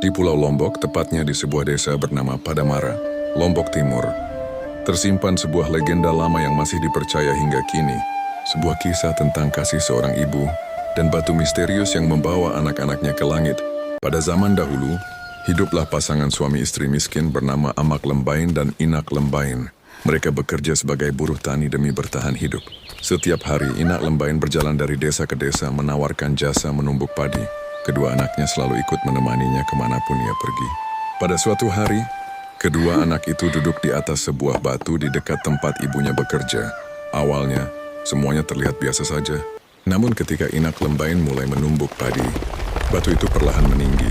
Di Pulau Lombok, tepatnya di sebuah desa bernama Padamara, Lombok Timur, tersimpan sebuah legenda lama yang masih dipercaya hingga kini. Sebuah kisah tentang kasih seorang ibu dan batu misterius yang membawa anak-anaknya ke langit. Pada zaman dahulu, hiduplah pasangan suami istri miskin bernama Amak Lembain dan Inak Lembain. Mereka bekerja sebagai buruh tani demi bertahan hidup. Setiap hari, Inak Lembain berjalan dari desa ke desa menawarkan jasa menumbuk padi. Kedua anaknya selalu ikut menemaninya kemanapun ia pergi. Pada suatu hari, kedua anak itu duduk di atas sebuah batu di dekat tempat ibunya bekerja. Awalnya, semuanya terlihat biasa saja. Namun ketika Inak Lembain mulai menumbuk padi, batu itu perlahan meninggi.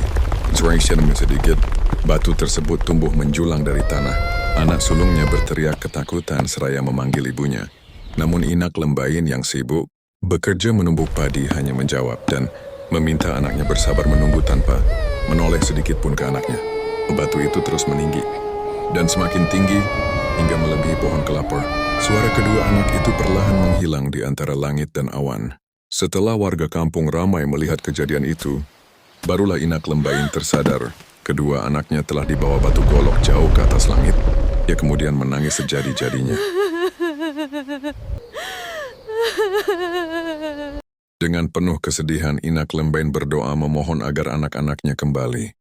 Sedikit, batu tersebut tumbuh menjulang dari tanah. Anak sulungnya berteriak ketakutan seraya memanggil ibunya. Namun Inak Lembain yang sibuk bekerja menumbuk padi hanya menjawab dan meminta anaknya bersabar menunggu tanpa menoleh sedikit pun ke anaknya. Batu itu terus meninggi dan semakin tinggi hingga melebihi pohon kelapa. Suara kedua anak itu perlahan menghilang di antara langit dan awan. Setelah warga kampung ramai melihat kejadian itu, barulah Inak Lembain tersadar kedua anaknya telah dibawa batu golok jauh ke atas langit. Ia kemudian menangis sejadi-jadinya. Dengan penuh kesedihan, Inak Lembain berdoa memohon agar anak-anaknya kembali.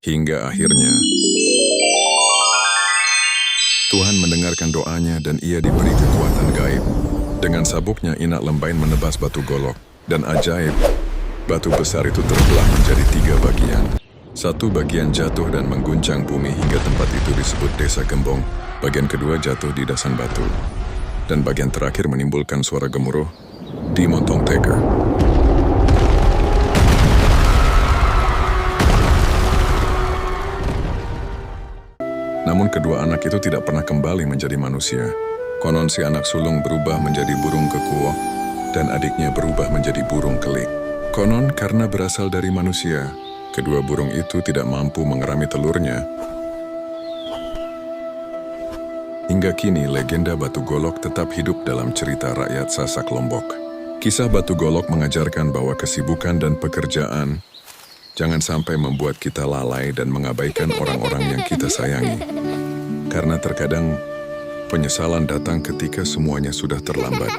Hingga akhirnya, Tuhan mendengarkan doanya dan ia diberi kekuatan gaib. Dengan sabuknya, Inak Lembain menebas batu golok. Dan ajaib, batu besar itu terbelah menjadi 3 bagian. Satu bagian jatuh dan mengguncang bumi hingga tempat itu disebut Desa Gembong. Bagian kedua jatuh di dasan batu. Dan bagian terakhir menimbulkan suara gemuruh di Montong Teka. Namun kedua anak itu tidak pernah kembali menjadi manusia. Konon si anak sulung berubah menjadi burung kekuok dan adiknya berubah menjadi burung kelik. Konon karena berasal dari manusia, kedua burung itu tidak mampu mengerami telurnya. Hingga kini, legenda Batu Golok tetap hidup dalam cerita rakyat Sasak Lombok. Kisah Batu Golok mengajarkan bahwa kesibukan dan pekerjaan jangan sampai membuat kita lalai dan mengabaikan orang-orang yang kita sayangi. Karena terkadang penyesalan datang ketika semuanya sudah terlambat.